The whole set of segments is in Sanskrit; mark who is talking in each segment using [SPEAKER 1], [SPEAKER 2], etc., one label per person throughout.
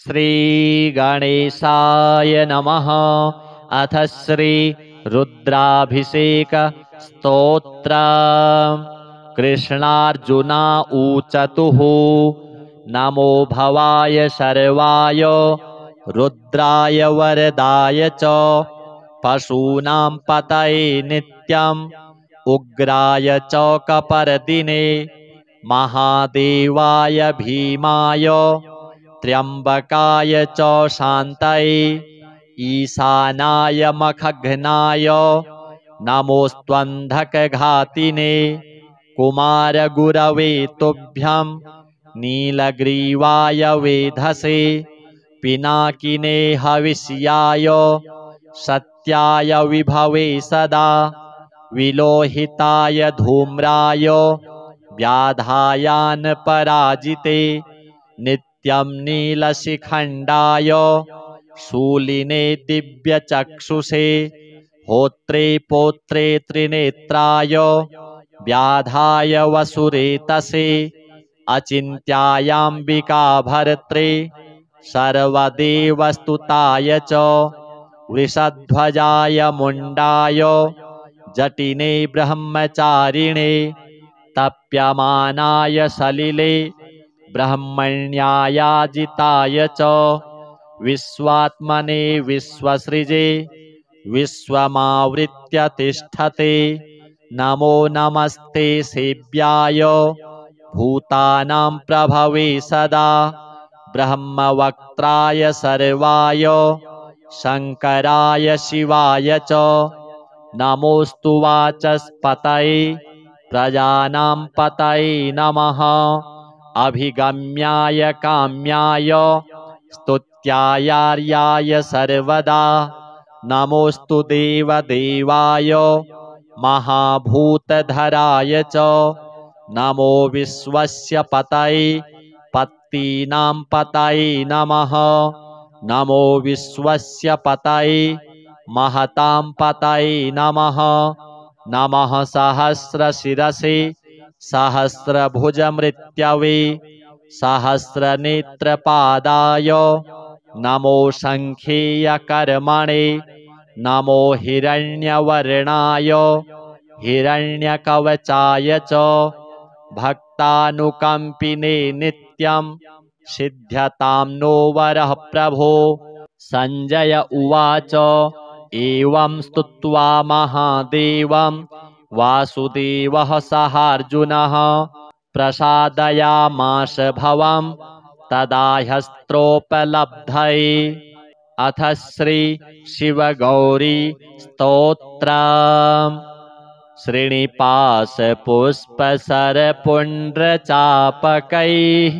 [SPEAKER 1] श्रीगणेशाय नमः। अथ श्री रुद्राभिषेक स्तोत्र। कृष्णार्जुना ऊचतुः नमो भवाय शर्वाय रुद्राय वरदाय च पशूनां पतये नित्यम् उग्राय च कपर्दिने महादेवाय भीमाय त्र्यंबकाय च शान्तये ईशानाय मखघ्नाय नमोऽस्त्वन्धकघातिने कुमारगुरवे तुभ्यं नीलग्रीवाय वेधसे पिनाकिने हविष्याय सत्याय विभवे सदा विलोहिताय धूम्राय व्याधायान् पराजिते नित्यं नीलशिखण्डाय शूलिने दिव्यचक्षुषे होत्रे पोत्रे त्रिनेत्राय व्याधाय वसुरेतसे अचिन्त्यायाम्बिका भर्त्रे सर्वदेवस्तुताय च वृषध्वजाय मुण्डाय जटिने ब्रह्मचारिणे तप्यमानाय सलिले ब्रह्मण्यायाजिताय च विश्वात्मने विश्वसृजे विश्वमावृत्य तिष्ठते नमो नमस्ते सेव्याय भूतानां प्रभवे सदा ब्रह्मवक्त्राय सर्वाय शङ्कराय शिवाय च नमोऽस्तु वाचस्पतये प्रजानां पतये नमः अभिगम्याय काम्याय स्तुत्यायार्याय सर्वदा नमोऽस्तु देवदेवाय महाभूतधराय च नमो विश्वस्य पतये पत्तीनां पतये नमः नमो विश्वस्य पतये महतां पतये नमः नमः सहस्रशिरसे सहस्रभुजमृत्यवे सहस्रनेत्रपादाय नमो शङ्खेयकर्मणे नमो हिरण्यवर्णाय हिरण्यकवचाय च भक्तानुकम्पिने नित्यं सिद्ध्यतां नो वरः प्रभो। संजय उवाच एवं स्तुत्वा महादेवं वासुदेवः सहार्जुनः प्रसादयामास भवं तदा ह्यस्त्रोपलब्धये। अथ श्री शिवगौरी स्तोत्रम्। श्रीनिवासपुष्पसरपुण्ड्रचापकैः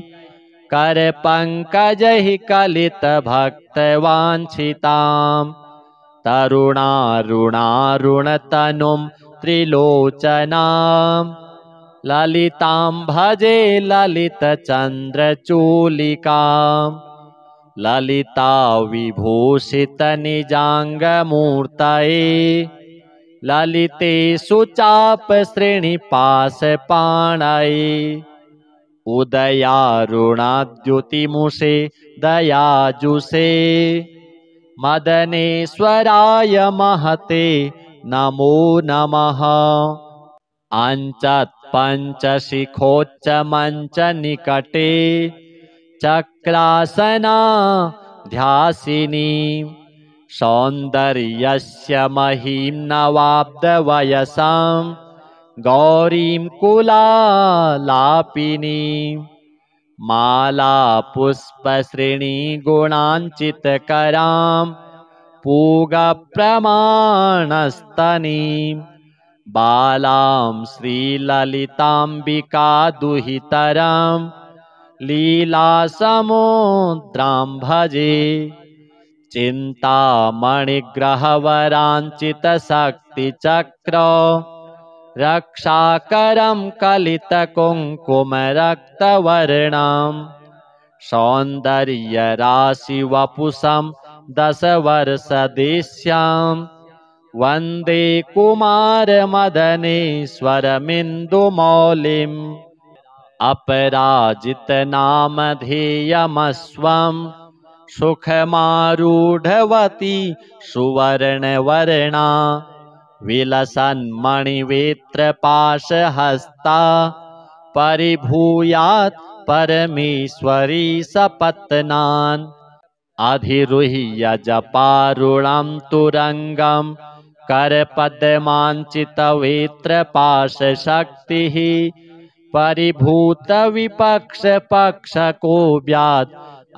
[SPEAKER 1] करपङ्कजैः कलितभक्तवाञ्छितां तरुणारुणारुणतनुं त्रिलोचनां ललितां भजे ललितचन्द्रचूलिकां ललिता विभूषितनिजाङ्गमूर्तये ललितेषु चापश्रेणिपाशपाणये उदयारुणाद्युतिमुषे दयाजुषे मदनेश्वराय महते नमो नमः। अञ्चत्पञ्चशिखोच्चमञ्चनिकटे चक्रासना ध्यासिनी सौन्दर्यस्य महीं नवाब्दवयसां गौरीं कुलालापिनीं मालापुष्पश्रेणीगुणाञ्चितकरां पूगप्रमाणस्तनीं बालां श्रीललिताम्बिका दुहितरां लीलासमुद्रां भजे चिन्तामणिग्रहवराञ्चितशक्तिचक्र रक्षाकरं कलितकुङ्कुमरक्तवर्णं सौन्दर्यराशिवपुषं दशवर्षदेश्यां वन्दे कुमारमदनेश्वरमिन्दुमौलिम् अपराजितनामधेयमस्वं सुखमारूढवती सुवर्णवर्णा विलसन्मणिवेत्रपाशहस्ता परिभूयात् परमेश्वरी सपत्नान् अधिरुह्य जपारुणं तुरङ्गं करपद्माञ्चितवेत्रपाशशक्तिः परिभूतविपक्षपक्षकोऽव्यात्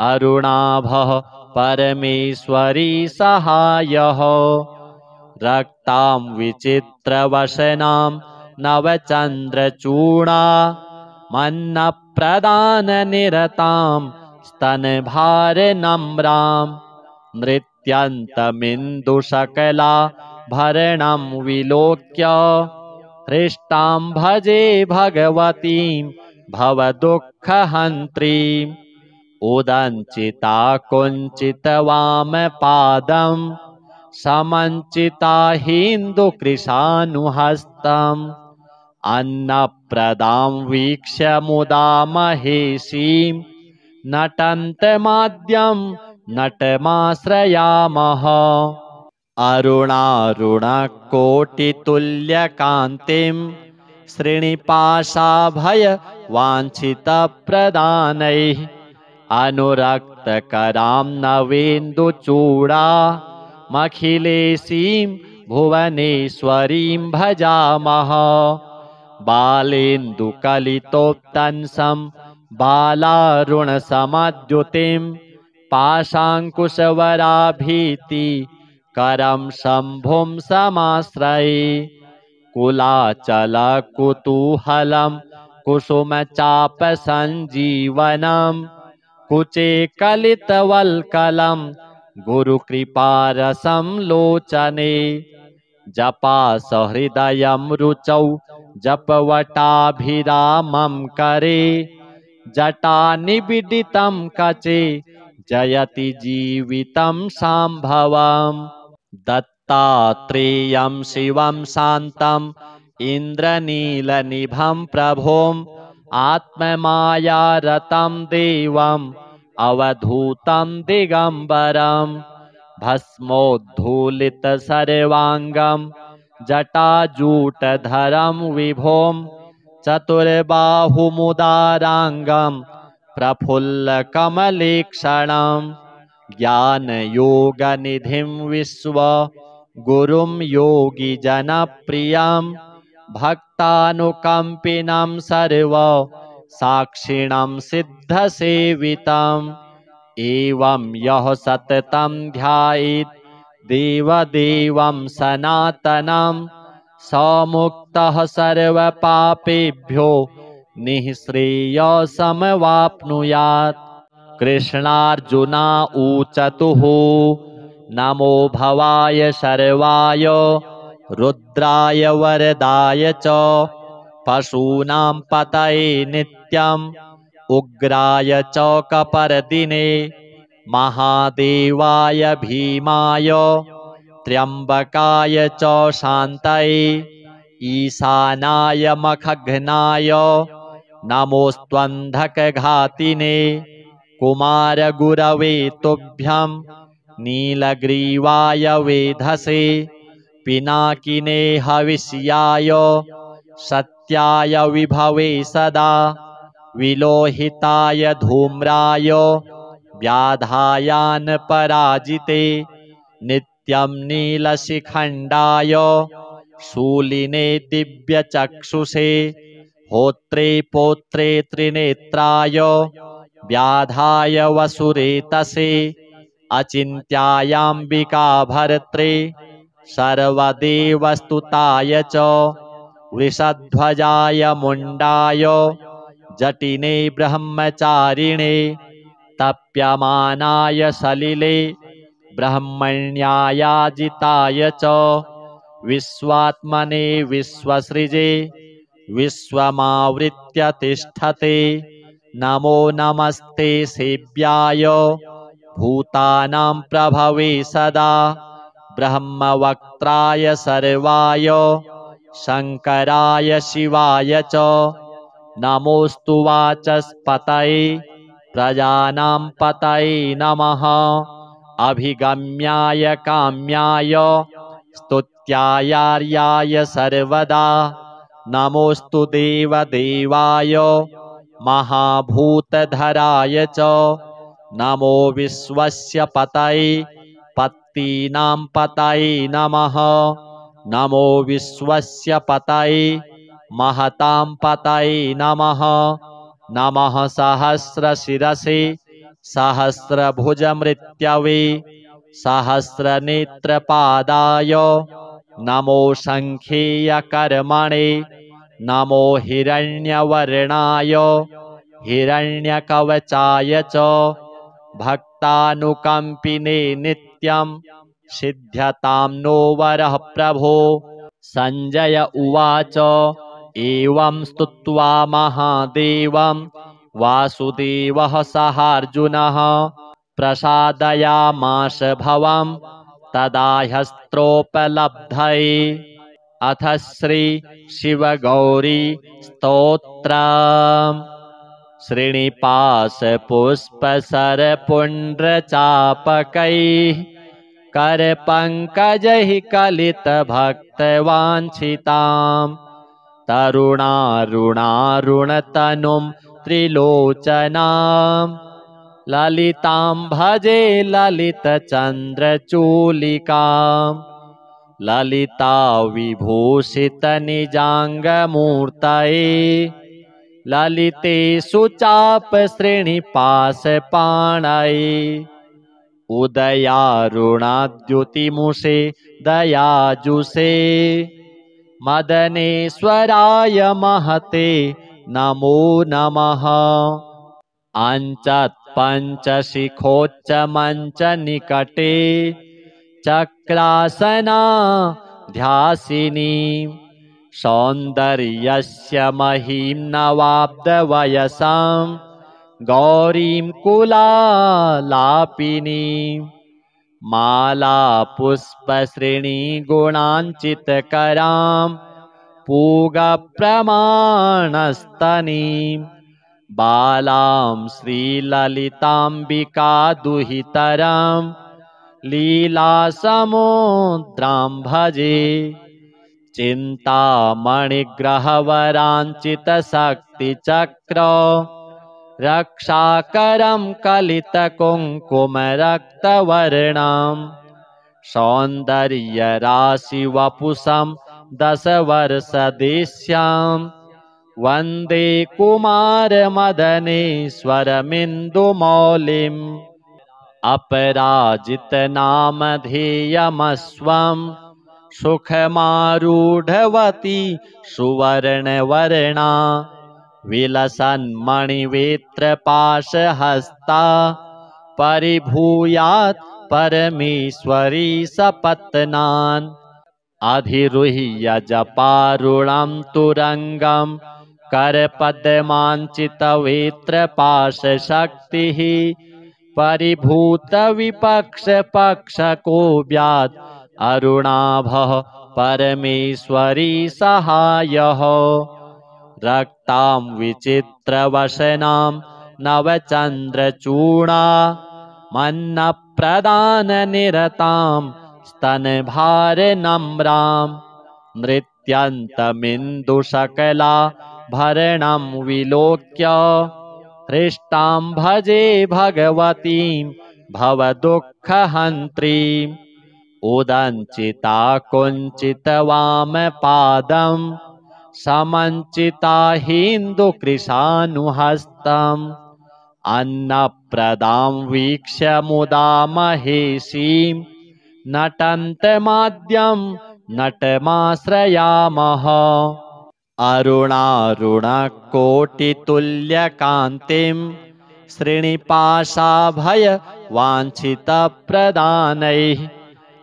[SPEAKER 1] अरुणाभः परमेश्वरी सहायः रक्तां विचित्रवसनां नवचन्द्रचूडा मन्नप्रदाननिरतां स्तनभारनम्रां नृत्यन्तमिन्दुशकला भरणं विलोक्य हृष्टां भजे भगवतीं भवदुःखहन्त्रीम् उदञ्चिता कुञ्चितवामपादं समञ्चिता हिन्दुकृशानुहस्तम् अन्नप्रदां वीक्ष्य मुदा महेशीं नटन्तमाद्यं नटमाश्रयामः अरुणारुणकोटितुल्यकान्तिं श्रीनिपाशाभयवाञ्छितप्रदानैः अनुरक्तकरां नवेन्दुचूडामखिलेशीं भुवनेश्वरीं भजामः बालेन्दुकलितोत्तंसं बालारुणसमद्युतिं पाशाङ्कुशवराभीतिकरं शम्भुं समाश्रये कुलाचलकुतूहलं कुसुमचापसञ्जीवनं कुचे कलितवल्कलं गुरुकृपारसं लोचने जपासहृदयं रुचौ जपवटाभिरामं करे जटानिबिडितं कचे जयति जीवितं शाम्भवम् दत्तात्रेयं शिवं शान्तम् इन्द्रनीलनिभं प्रभोम् आत्ममायारतं देवम् अवधूतं दिगम्बरं भस्मोद्धूलितसर्वाङ्गं जटाजूटधरं विभों चतुर्बाहुमुदाराङ्गं प्रफुल्लकमलेक्षणं ज्ञानयोगनिधिं विश्वगुरुं योगिजनप्रियं भक्तानुकम्पिनं सर्वसाक्षिणं सिद्धसेवितम् एवं यः सततं ध्यायेत् देवदेवं सनातनं स मुक्तः सर्वपापेभ्यो निःश्रेयसमवाप्नुयात् कृष्णार्जुना ऊचतुः नमो भवाय शर्वाय रुद्राय वरदाय च पशूनां पतये नित्यम् उग्राय च कपर्दिने महादेवाय भीमाय त्र्यम्बकाय च शान्तये ईशानाय मखघ्नाय नमोऽस्त्वन्धकघातिने कुमारगुरवे तुभ्यं नीलग्रीवाय वेधसे पिनाकिने हविष्याय सत्याय विभवे सदा विलोहिताय धूम्राय व्याधायानपराजिते नित्यं नीलशिखण्डाय शूलिने दिव्यचक्षुषे होत्रे पोत्रे त्रिनेत्राय व्याधाय वसुरेतसे अचिन्त्यायाम्बिका भर्त्रे सर्वदेवस्तुताय च वृषध्वजाय मुण्डाय जटिने ब्रह्मचारिणे तप्यमानाय सलिले ब्रह्मण्यायाजिताय च विश्वात्मने विश्वसृजे विश्वमावृत्य तिष्ठते नमो नमस्ते सेव्याय भूतानां प्रभवे सदा ब्रह्मवक्त्राय सर्वाय शङ्कराय शिवाय च नमोऽस्तु वाचस्पतये प्रजानां पतये नमः। अभिगम्याय काम्याय स्तुत्यायार्याय सर्वदा नमोऽस्तु देवदेवाय महाभूतधराय च। नमो विश्वस्य पतये पत्तीनां पतये नमः। नमो विश्वस्य पतये महतां पतये नमः। नमः सहस्रशिरसे सहस्रभुजमृत्यवे सहस्रनेत्रपादाय नमो शङ्खेयकर्मणे। नमो हिरण्यवर्णाय हिरण्यकवचाय च। भक्तानुकम्पिने नित्यं सिद्ध्यतां नो वरः प्रभो। सञ्जय उवाच एवं स्तुत्वा महादेवं वासुदेवः सहार्जुनः प्रसादयामास भवं तदा ह्यस्त्रोपलब्धये। अथ श्री शिवगौरी स्तोत्रम्। श्रीनिवासपुष्पसरपुण्ड्रचापकैः करपङ्कजैः कलितभक्तवाञ्छितां तरुणारुणारुणतनुं त्रिलोचनां ललितां भजे ललितचन्द्रचूलिकां। ललिता विभूषितनिजाङ्गमूर्तये ललितेषु चापश्रेणिपाशपाणये। उदयारुणाद्युतिमुषे दयाजुषे मदनेश्वराय महते नमो नमः। अञ्चत्पञ्चशिखोच्चमञ्चनिकटे चक्रासनाध्यासिनी सौन्दर्यस्य महीं नवाब्दवयसां गौरीं कुलालापिनीं। मालापुष्पश्रेणीगुणाञ्चितकरां पूगप्रमाणस्तनीं बालां श्रीललिताम्बिकादुहितरां लीलासमुद्रां भजे। चिन्तामणिग्रहवराञ्चितशक्तिचक्र रक्षाकरं कलितकुङ्कुमरक्तवर्णं सौन्दर्यराशिवपुषं दशवर्षदेश्यां वन्दे कुमारमदनेश्वरमिन्दुमौलिम्। अपराजितनामधेयमस्वं सुखमारूढवती सुवर्णवर्णा विलसन्मणिवेत्रपाशहस्ता परिभूयात् परमेश्वरी सपत्नान्। अधिरुह्य जपारुणं तुरङ्गं करपद्माञ्चितवेत्रपाशशक्तिः परिभूतविपक्षपक्षकोऽव्यात् अरुणाभः परमेश्वरी सहायः। रक्तां विचित्रवसनां नवचन्द्रचूडा मन्नप्रदाननिरतां स्तनभारनम्रां नृत्यन्तमिन्दुशकलाभरणं विलोक्य हृष्टां भजे भगवतीं भवदुःखहन्त्रीम्। उदञ्चिता कुञ्चितवामपादं समञ्चिता हिन्दुकृशानुहस्तम् अन्नप्रदां वीक्ष्य मुदा महेशीं नटन्तमाद्यं नटमाश्रयामः। अरुणारुणकोटितुल्यकान्तिं श्रीनिपाशाभयवाञ्छितप्रदानैः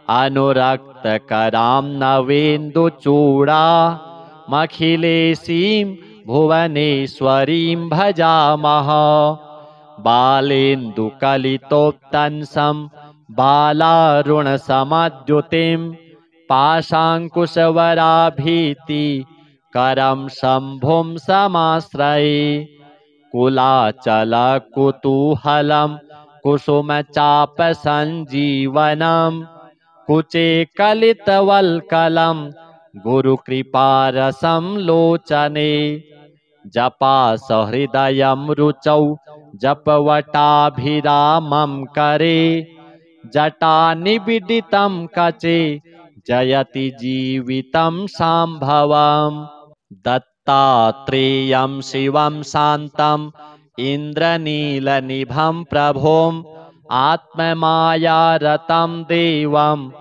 [SPEAKER 1] अनुरक्तकरां नवेन्दुचूडामखिलेशीं भुवनेश्वरीं भजामः। बालेन्दुकलितोत्तंसं बालारुणसमद्युतिं पाशाङ्कुशवराभीतिकरं शम्भुं समाश्रये। कुलाचलकुतूहलं कुसुमचापसञ्जीवनं कुचे कलितवल्कलं गुरुकृपारसं लोचने जपासहृदयं रुचौ जपवटाभिरामं करे जटानिबिडितं कचे जयति जीवितं शाम्भवम् दत्तात्रेयं शिवं शान्तम् इन्द्रनीलनिभं प्रभोम् आत्ममायारतं देवम्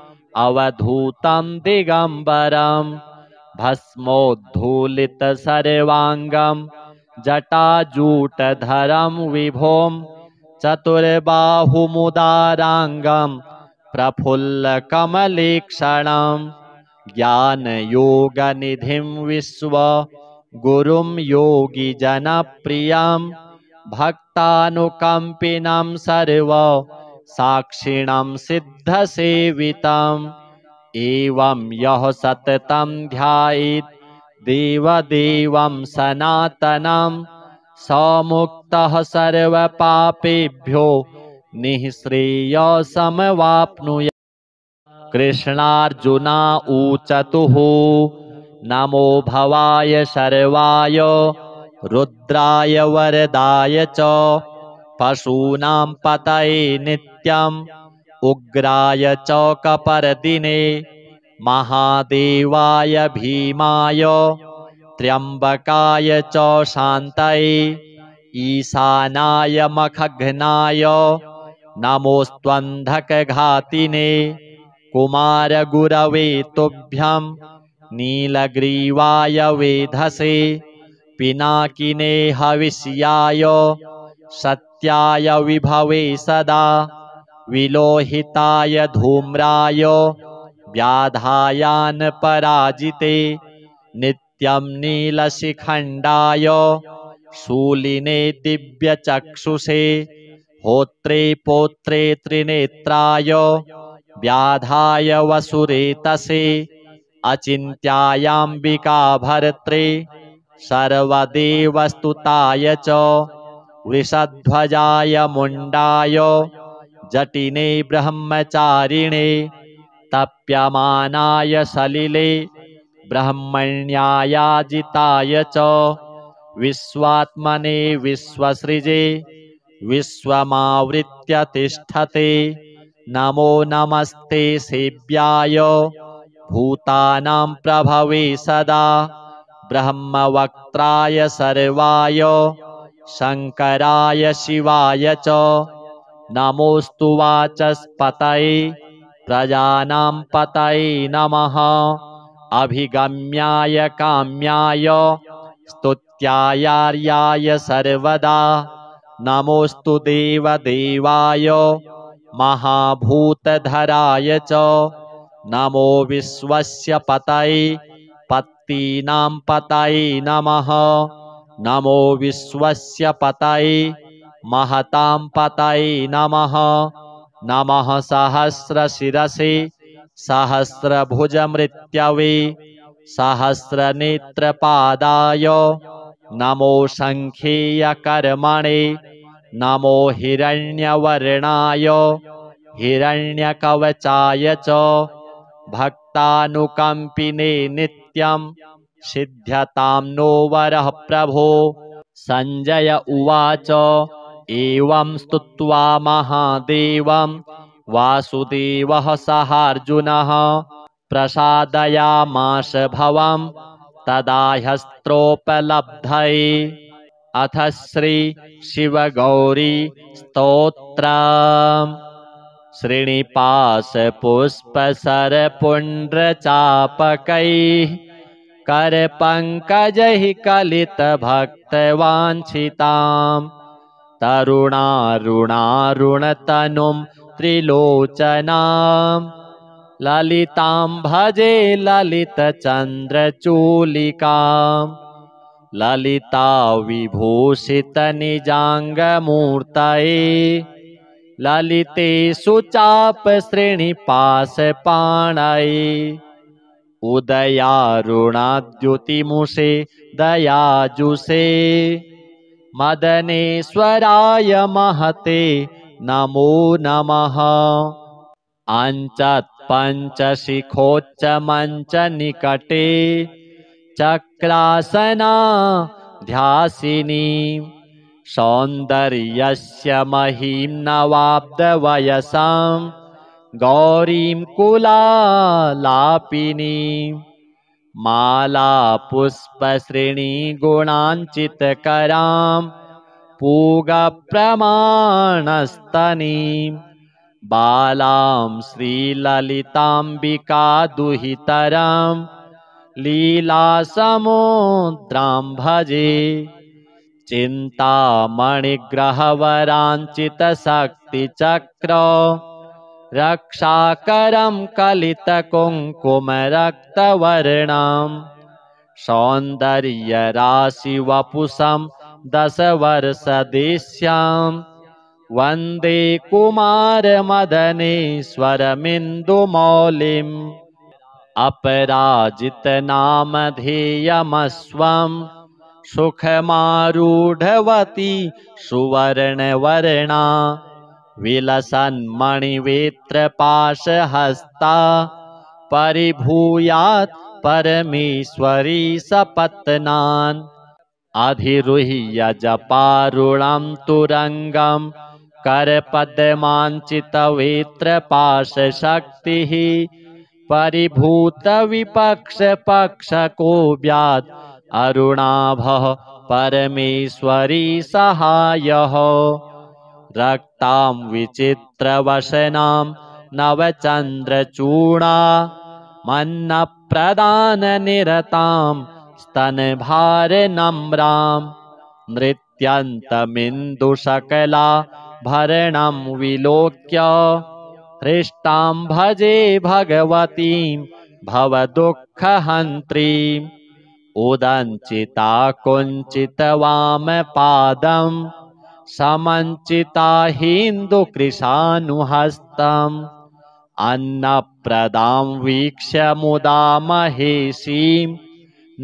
[SPEAKER 1] अवधूतं दिगम्बरम् भस्मोद्धूलितसर्वाङ्गं जटाजूटधरं विभोम् चतुर्बाहुमुदाराङ्गं प्रफुल्लकमलेक्षणम् ज्ञानयोगनिधिं विश्व गुरुं योगिजनप्रियं भक्तानुकम्पिनं सर्व साक्षिणं सिद्धसेवितम् एवं यः सततं ध्यायेत् देवदेवं सनातनं स मुक्तः सर्वपापेभ्यो निःश्रेयसमवाप्नुयात् कृष्णार्जुना ऊचतुः नमो भवाय शर्वाय रुद्राय वरदाय च पशूनां पतये नित्यम् उग्राय च कपर्दिने महादेवाय भीमाय त्र्यम्बकाय च शान्तये ईशानाय मखघ्नाय नमोऽस्त्वन्धकघातिने कुमारगुरवे तुभ्यं नीलग्रीवाय वेधसे पिनाकिने हविष्याय सत्याय विभवे सदा विलोहिताय धूम्राय व्याधायान्पराजिते नित्यं नीलशिखण्डाय शूलिने दिव्यचक्षुषे होत्रे पोत्रे त्रिनेत्राय व्याधाय वसुरेतसे अचिन्त्यायाम्बिका भर्त्रे सर्वदेवस्तुताय च वृषध्वजाय मुण्डाय जटिने ब्रह्मचारिणे तप्यमानाय सलिले ब्रह्मण्यायाजिताय च विश्वात्मने विश्वसृजे विश्वमावृत्य तिष्ठते नमो नमस्ते सेव्याय भूतानां प्रभवे सदा ब्रह्मवक्त्राय सर्वाय शङ्कराय शिवाय च नमोऽस्तु वाचस्पतये प्रजानां पतये नमः अभिगम्याय काम्याय स्तुत्यायार्याय सर्वदा नमोऽस्तु देवदेवाय महाभूतधराय च नमो विश्वस्य पतये पत्तीनां पतये नमः नमो विश्वस्य पतये महतां पतये नमः नमः सहस्रशिरसे सहस्रभुजमृत्यवे सहस्रनेत्रपादाय नमो शङ्खेयकर्मणे नमो हिरण्यवर्णाय हिरण्यकवचाय च भक्तानुकम्पिने नित्यं सिद्ध्यतां नो वरः प्रभो सञ्जय उवाच एवं स्तुत्वा महादेवं वासुदेवः सहार्जुनः प्रसादयामास भवं तदा ह्यस्त्रोपलब्धये अथ श्री शिवगौरी स्तोत्रम् श्रीनिवासपुष्पसरपुण्ड्रचापकैः करपङ्कजैः कलितभक्तवाञ्छिताम् तरुणारुणारुणतनुं त्रिलोचनाम् ललितां भजे ललितचन्द्रचूलिकाम् ललिता विभूषितनिजाङ्गमूर्तये ललितेषु चापश्रेणिपाशपाणये उदयारुणाद्युतिमुषे दयाजुषे मदनेश्वराय महते नमो नमः। अञ्चत् पञ्चशिखोच्च मञ्च निकटे चक्रासना ध्यासिनी सौन्दर्यस्य महीं नवाब्दवयसां गौरीं कुलालापिनीं माला पुष्पश्रेणीगुणाञ्चितकरां पूगप्रमाणस्तनीं बालां श्रीललिताम्बिका दुहितरां लीलासमुद्रां भजे चिन्तामणिग्रहवराञ्चितशक्तिचक्र रक्षाकरं कलितकुङ्कुमरक्तवर्णां सौन्दर्यराशिवपुषं दशवर्षदेश्यां वन्दे कुमारमदनेश्वरमिन्दुमौलिम् अपराजितनामधेयमस्वं सुखमारूढवती सुवर्णवर्णा विलसन्मणिवेत्रपाशहस्ता परिभूयात् परमेश्वरी सपत्नान् अधिरुह्य जपारुणं तुरङ्गं करपद्माञ्चितवेत्रपाशशक्तिः परिभूतविपक्षपक्षकोऽव्यात् अरुणाभः परमेश्वरी सहायः रक्तां विचित्रवसनां नवचन्द्रचूडा मन्नप्रदाननिरतां स्तनभारनम्रां नृत्यन्तमिन्दुशकलाभरणं विलोक्य हृष्टां भजे भगवतीं भवदुःखहन्त्रीम् उदञ्चिता कुञ्चितवामपादं समञ्चिता हिन्दुकृशानुहस्तम् अन्नप्रदां वीक्ष्य मुदा महेशीं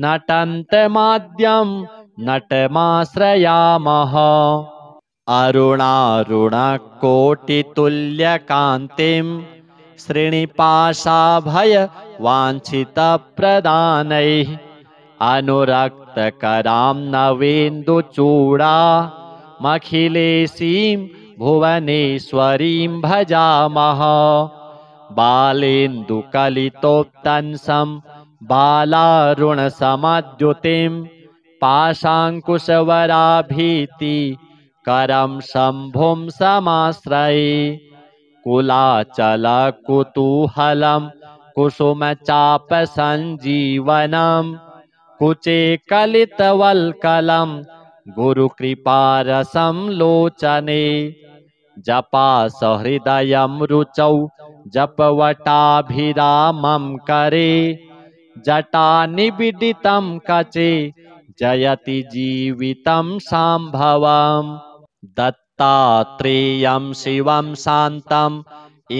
[SPEAKER 1] नटन्तमाद्यं नटमाश्रयामः अरुणारुणकोटितुल्यकान्तिं श्रीनिपाशाभयवाञ्छितप्रदानैः अनुरक्तकरां नवेन्दुचूडामखिलेशीं भुवनेश्वरीं भजामः बालेन्दुकलितोत्तंसं बालारुणसमद्युतिं पाशाङ्कुशवराभीतिकरं शम्भुं समाश्रये कुलाचलकुतूहलं कुसुमचापसञ्जीवनं कुचे कलितवल्कलं गुरुकृपारसं लोचने जपासहृदयं रुचौ जपवटाभिरामं करे जटानिबिडितं कचे जयति जीवितं शाम्भवम् दत्तात्रेयं शिवं शान्तम्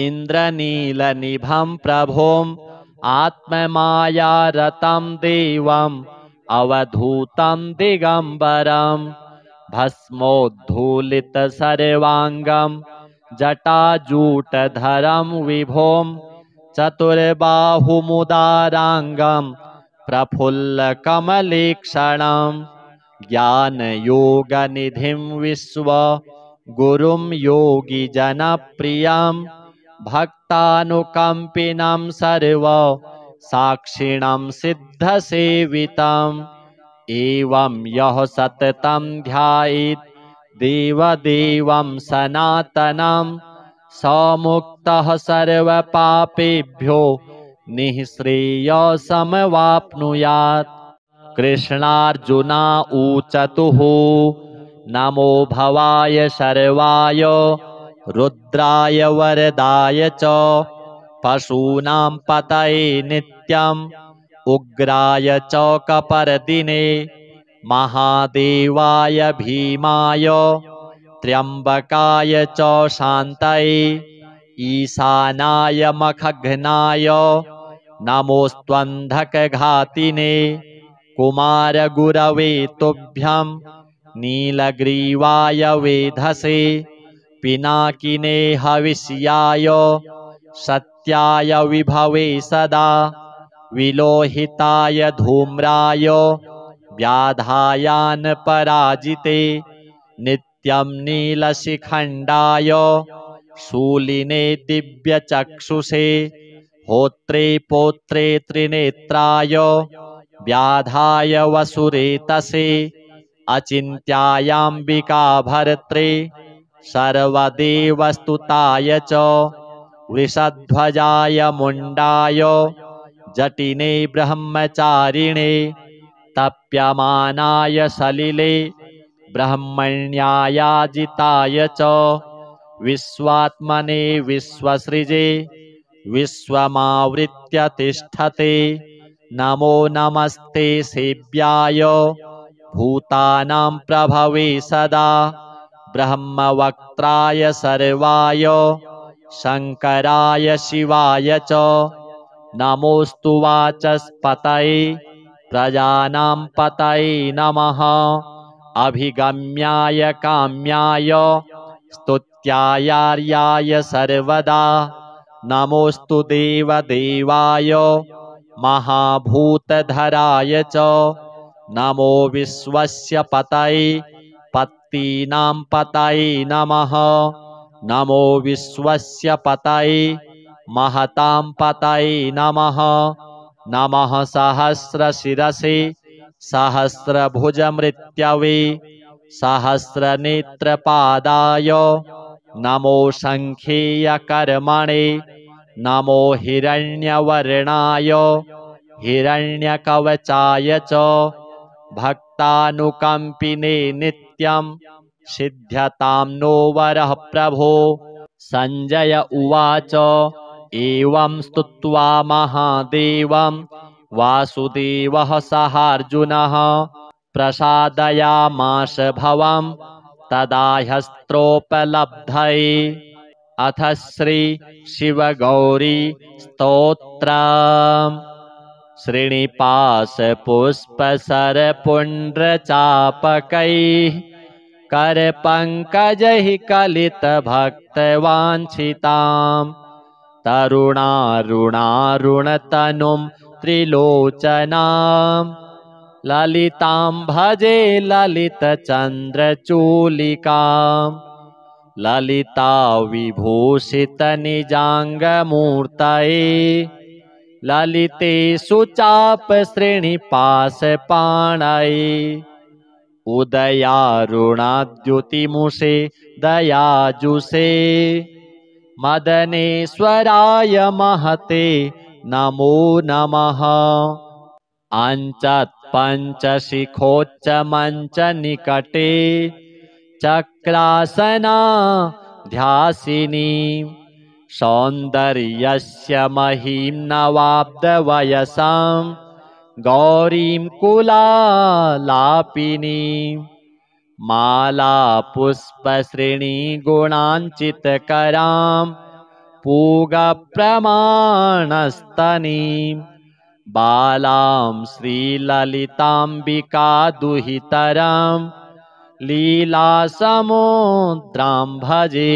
[SPEAKER 1] इन्द्रनीलनिभं प्रभुम् आत्ममायारतं देवम् अवधूतं दिगम्बरं भस्मोद्धूलितसर्वाङ्गं जटाजूटधरं विभुं चतुर्बाहुमुदाराङ्गं प्रफुल्लकमलेक्षणं ज्ञानयोगनिधिं विश्वगुरुं योगिजनप्रियं भक्तानुकम्पिनं सर्वसाक्षिणं सिद्धसेवितम् एवं यः सततं ध्यायेत् देवदेवं सनातनं स मुक्तः सर्वपापेभ्यो निःश्रेयसमवाप्नुयात्। कृष्णार्जुना ऊचतुः नमो भवाय शर्वाय रुद्राय वरदाय च पशूनां पतये नित्यम् उग्राय च कपर्दिने महादेवाय भीमाय त्र्यम्बकाय च शान्तये ईशानाय मखघ्नाय नमोऽस्त्वन्धकघातिने कुमारगुरवे तुभ्यं नीलग्रीवाय वेधसे पिनाकिने हविष्याय सत्याय विभवे सदा विलोहिताय धूम्राय व्याधायान पराजिते नित्यं नीलशिखण्डाय शूलिने दिव्यचक्षुषे होत्रे पोत्रे त्रिनेत्राय व्याधाय वसुरेतसे अचिन्त्यायाम्बिका भर्त्रे सर्वदेवस्तुताय च वृषध्वजाय मुण्डाय जटिने ब्रह्मचारिणे तप्यमानाय सलिले ब्रह्मण्यायाजिताय च विश्वात्मने विश्वसृजे विश्वमावृत्य तिष्ठते नमो नमस्ते सेव्याय भूतानां प्रभवे सदा ब्रह्मवक्त्राय सर्वाय शङ्कराय शिवाय च नमोऽस्तु वाचस्पतये प्रजानां पतये नमः अभिगम्याय काम्याय स्तुत्यायार्याय सर्वदा नमोऽस्तु देवदेवाय महाभूतधराय च नमो विश्वस्य पतये पत्तीनां पतये नमः नमो विश्वस्य पतये महतां पतये नमः नमः सहस्रशिरसे सहस्रभुजमृत्यवे सहस्रनेत्रपादाय नमो शङ्खेयकर्मणे नमो हिरण्यवर्णाय हिरण्यकवचाय च भक्तानुकम्पिने नित्यं सिद्ध्यतां नो वरः प्रभो सञ्जय उवाच एवं स्तुत्वा महादेवं वासुदेवः सहार्जुनः प्रसादयामास भवं तदा ह्यस्त्रोपलब्धये अथ श्री शिवगौरी स्तोत्रम् श्रीनिपाशपुष्पसरपुण्ड्रचापकैः करपङ्कजैः कलितभक्तवाञ्छितां तरुणारुणारुणतनुं त्रिलोचनां ललितां भजे ललितचन्द्रचूलिकां ललिता विभूषितनिजाङ्गमूर्तये ललिते सुचापश्रेणिपाशपाणये उदयारुणाद्युतिमुषे दयाजुषे मदनेश्वराय महते नमो नमः अञ्चत्पञ्चशिखोच्चमञ्चनिकटे चक्रासनाध्यासिनी सौन्दर्यस्य महीं नवाब्दवयसां गौरीं कुलालापिनीं मालापुष्पश्रेणीगुणाञ्चितकरां पूगप्रमाणस्तनीं बालां श्रीललिताम्बिका दुहितरां लीलासमुद्रां भजे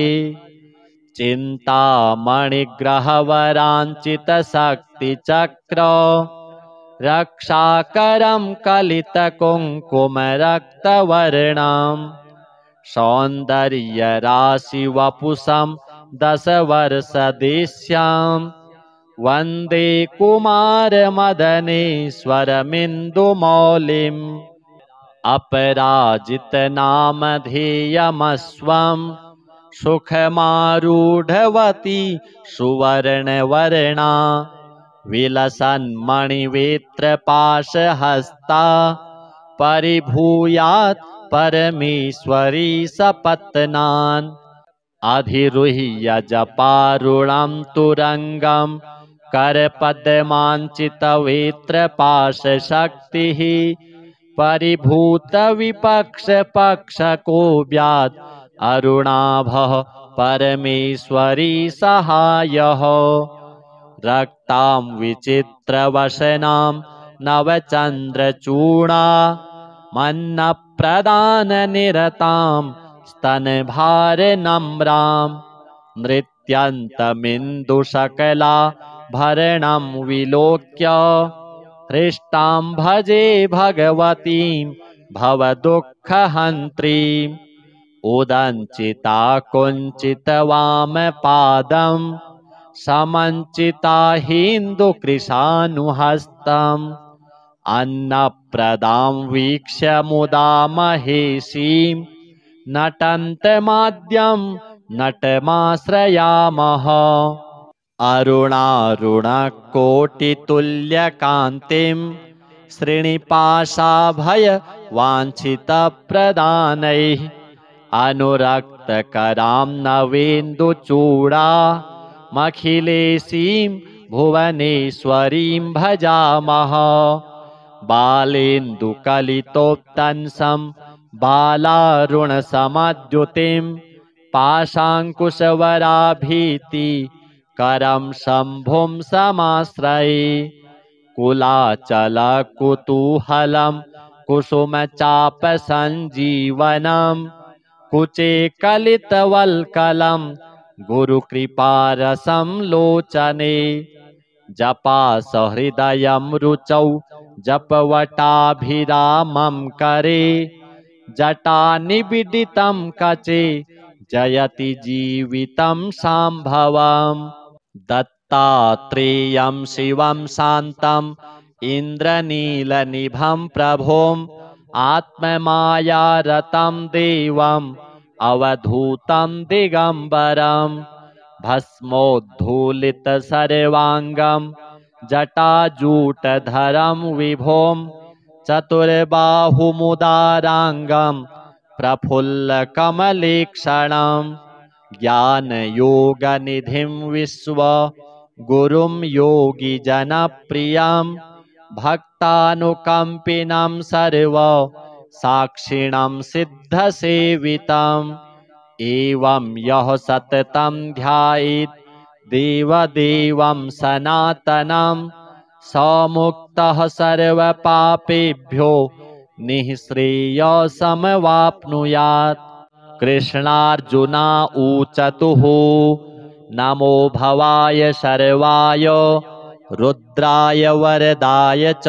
[SPEAKER 1] चिन्तामणिग्रहवराञ्चितशक्तिचक्र रक्षाकरं कलितकुङ्कुमरक्तवर्णं सौन्दर्यराशिवपुषं दशवर्षदेश्यां वन्दे कुमारमदनेश्वरमिन्दुमौलिम् अपराजितनामधेयमस्वं सुखमारूढवती सुवर्णवर्णा विलसन्मणिवेत्रपाशहस्ता परिभूयात् परमेश्वरी सपत्नान् अधिरुह्य जपारुणं तुरङ्गं करपद्माञ्चितवेत्रपाशशक्तिः परिभूतविपक्षपक्षकोऽव्यात् अरुणाभः परमेश्वरी सहायः रक्तां विचित्रवसनां नवचन्द्रचूडा मन्नप्रभां प्रदाननिरतां स्तनभारनम्रां नृत्यन्तमिन्दुशकलाभरणं विलोक्य हृष्टां भजे भगवतीं भवदुःखहन्त्रीम् उदञ्चिता कुञ्चितवामपादं समञ्चिता हिन्दुकृशानुहस्तम् अन्नप्रदां वीक्ष्य मुदा महेशीं नटन्तमाद्यं नटमाश्रयामः अरुणारुणकोटितुल्यकान्तिं श्रीनिपाशाभयवाञ्छितप्रदानैः अनुरक्तकरां नवेन्दुचूडामखिलेशीं भुवनेश्वरीं भजामः बालेन्दुकलितोत्तंसं बालारुणसमद्युतिं पाशाङ्कुशवराभीतिकरं शम्भुं समाश्रये कुलाचलकुतूहलं कुसुमचापसञ्जीवनं कुचे कलितवल्कलं गुरुकृपारसं लोचने जपासहृदयं रुचौ जपवटाभिरामं करे जटानिबिडितं कचे जयति जीवितं शाम्भवम् दत्तात्रेयं शिवं शान्तम् इन्द्रनीलनिभं प्रभुम् आत्ममायारतं देवम् अवधूतं दिगम्बरं भस्मोद्धूलितसर्वाङ्गं जटाजूटधरं विभों चतुर्बाहुमुदाराङ्गं प्रफुल्लकमलेक्षणं ज्ञानयोगनिधिं विश्वगुरुं योगिजनप्रियं भक्तानुकम्पिनं सर्वसाक्षिणं सिद्धसेवितम् एवं यः सततं ध्यायेत् देवदेवं सनातनं स मुक्तः सर्वपापेभ्यो निःश्रेयसमवाप्नुयात्। कृष्णार्जुना ऊचतुः नमो भवाय शर्वाय रुद्राय वरदाय च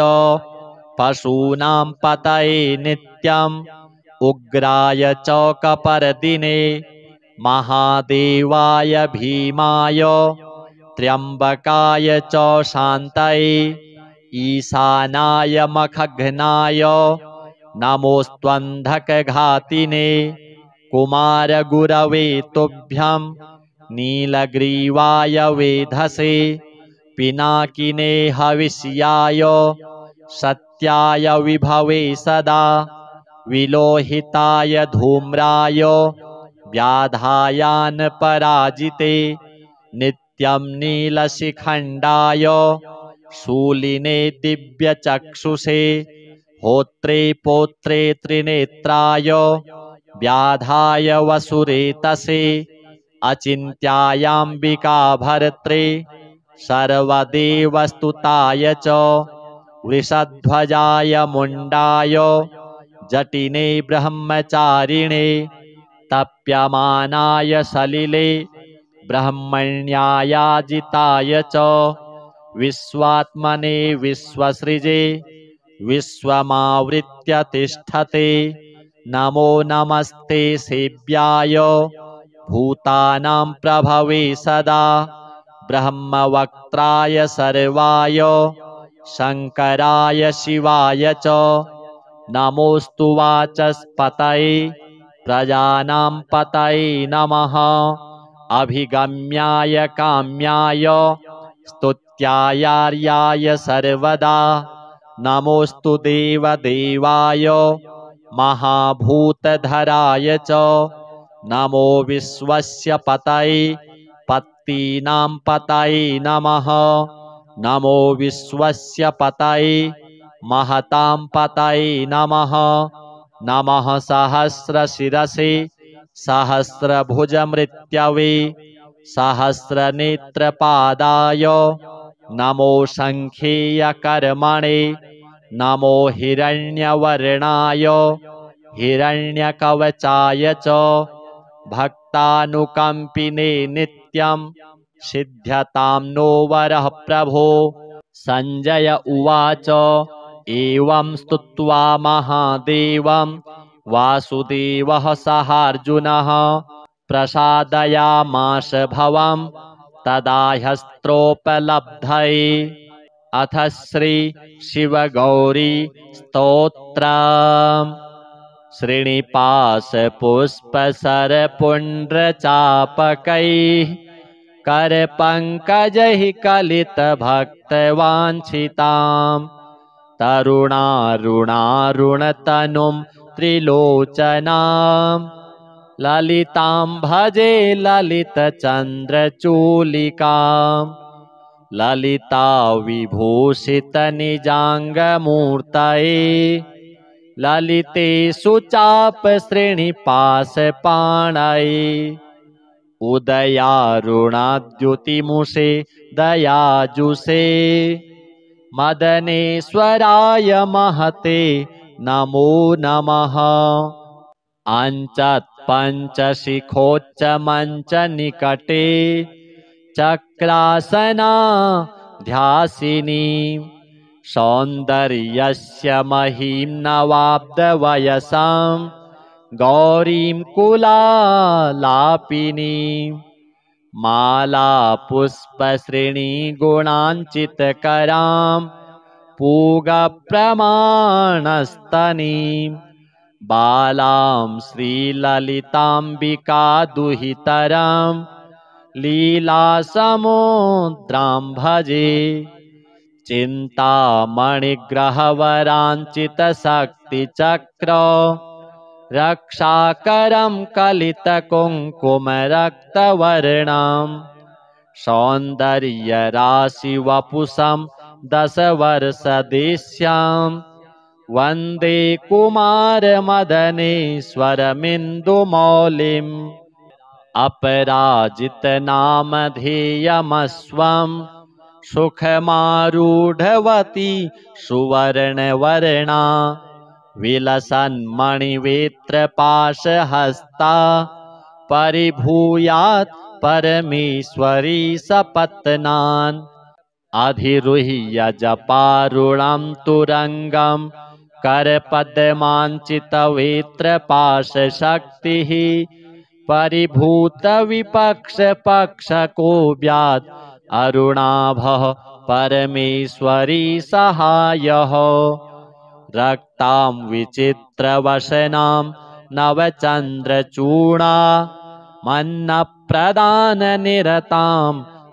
[SPEAKER 1] पशूनां पतये नित्यम् उग्राय च कपर्दिने महादेवाय भीमाय त्र्यम्बकाय च शान्तये ईशानाय मखघ्नाय नमोऽस्त्वन्धकघातिने कुमारगुरवे तुभ्यं नीलग्रीवाय वेधसे पिनाकिने हविष्याय सत्याय विभवे सदा विलोहिताय धूम्राय व्याधायानपराजिते नित्यं नीलशिखण्डाय शूलिने दिव्यचक्षुषे होत्रे पोत्रे त्रिनेत्राय व्याधाय वसुरेतसे अचिन्त्यायाम्बिका भर्त्रे सर्वदेवस्तुताय च वृषध्वजाय मुण्डाय जटिने ब्रह्मचारिणे तप्यमानाय सलिले ब्रह्मण्यायाजिताय च विश्वात्मने विश्वसृजे विश्वमावृत्य तिष्ठते नमो नमस्ते सेव्याय भूतानां प्रभवे सदा ब्रह्मवक्त्राय सर्वाय शङ्कराय शिवाय च नमोऽस्तु वाचस्पतये प्रजानां पतये नमः अभिगम्याय काम्याय स्तुत्यायार्याय सर्वदा नमोऽस्तु देवदेवाय महाभूतधराय च नमो विश्वस्य पतये पत्तीनां पतये नमः नमो विश्वस्य पतये महतां पतये नमः नमः सहस्रशिरसे सहस्रभुजमृत्यवे सहस्रनेत्रपादाय नमो शङ्खेयकर्मणे नमो हिरण्यवर्णाय हिरण्यकवचाय च भक्तानुकम्पिने नित्यं सिद्ध्यतां नो वरः प्रभो। सञ्जय उवाच एवं स्तुत्वा महादेवं वासुदेवः सहार्जुनः प्रसादयामास भवं तदा ह्यस्त्रोपलब्धये। अथ श्री शिवगौरी स्तोत्रम्। श्रीनिवासपुष्पसरपुण्ड्रचापकैः करपङ्कजैः कलितभक्तवाञ्छितां तरुणारुणारुणतनुं त्रिलोचनां ललितां भजे ललितचन्द्रचूलिकां ललिता विभूषितनिजाङ्गमूर्तये ललितेषु चापश्रेणिपाशपाणये उदयारुणाद्युतिमुषे दयाजुषे मदनेश्वराय महते नमो नमः। अञ्चत्पञ्चशिखोच्चमञ्चनिकटे चक्रासनाध्यासिनी सौन्दर्यस्य महीं नवाब्दवयसां गौरीं कुलालापिनीं मालापुष्पश्रेणीगुणाञ्चितकरां पूगप्रमाणस्तनीं बालां श्रीललिताम्बिकादुहितरां लीलासमुद्रां भजे। चिन्तामणिग्रहवराञ्चितशक्तिचक्र रक्षाकरं कलितकुङ्कुमरक्तवर्णं सौन्दर्यराशिवपुषं दशवर्षदेश्यां वन्दे कुमारमदनेश्वरमिन्दुमौलिम्। अपराजितनामधेयमस्वं सुखमारूढवती सुवर्णवर्णा विलसन्मणिवेत्रपाशहस्ता परिभूयात् परमेश्वरी सपत्नान् अधिरुह्य जपारुणं तुरङ्गं करपद्माञ्चितवेत्रपाशशक्तिः परिभूतविपक्षपक्षकोऽव्यात् अरुणाभः परमेश्वरी सहायः। रक्तां विचित्रवसनां नवचन्द्रचूडा मन्नप्रदाननिरतां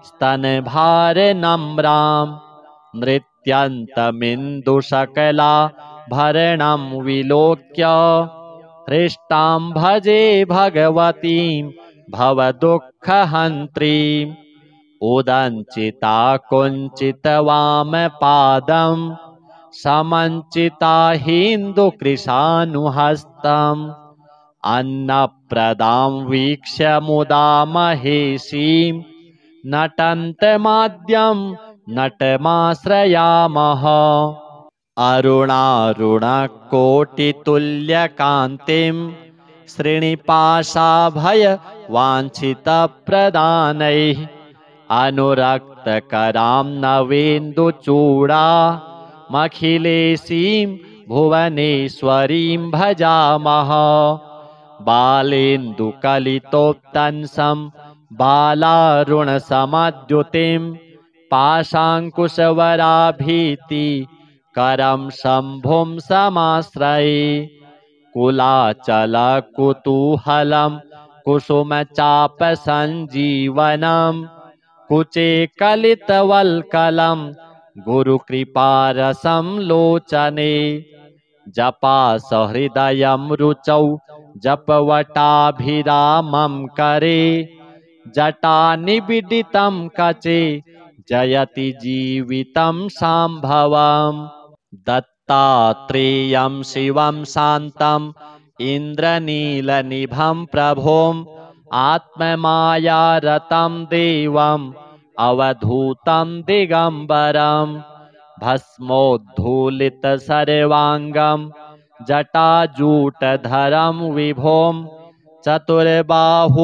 [SPEAKER 1] स्तनभारनम्रां नृत्यन्तमिन्दुशकला भरणं विलोक्य हृष्टां भजे भगवतीं भवदुःखहन्त्रीम् उदञ्चिता कुञ्चितवामपादं समञ्चिता हिन्दुकृशानुहस्तम् अन्नप्रदां वीक्ष्य मुदा महेशीं नटन्तमाद्यं नटमाश्रयामः। अरुणारुणकोटितुल्यकान्तिं श्रीनिपाशाभयवाञ्छितप्रदानैः अनुरक्तकरां नवेन्दुचूडामखिलेशीं भुवनेश्वरीं भजामः। बालेन्दुकलितोत्तंसं बालारुणसमद्युतिं पाशाङ्कुशवराभीतिकरं शम्भुं समाश्रये कुलाचलकुतूहलं कुसुमचापसञ्जीवनं कुचे कलितवल्कलं गुरुकृपारसं लोचने जपासहृदयं रुचौ जपवटाभिरामं करे जटानिबिडितं कचे जयति जीवितं शाम्भवम्। दत्तात्रेयं शिवं शान्तं इन्द्रनीलनिभं प्रभुं आत्ममायारतं देवं अवधूतं दिगम्बरं भस्मोद्धूलितसर्वाङ्गं जटाजूटधरं विभों चतुर्बाहुमुदाराङ्गं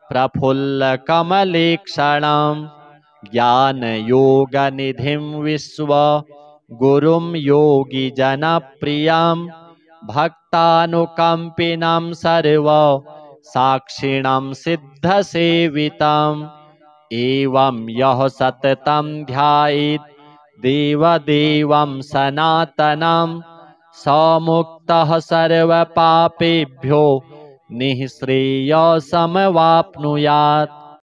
[SPEAKER 1] प्रफुल्लकमलेक्षणं ज्ञानयोगनिधिं विश्वगुरुं योगिजनप्रियं भक्तानुकम्पिनं सर्वसाक्षिणं सिद्धसेवितम् एवं यः सततं ध्यायेत् देवदेवं सनातनं स मुक्तः सर्वपापेभ्यो निःश्रेयसमवाप्नुयात्।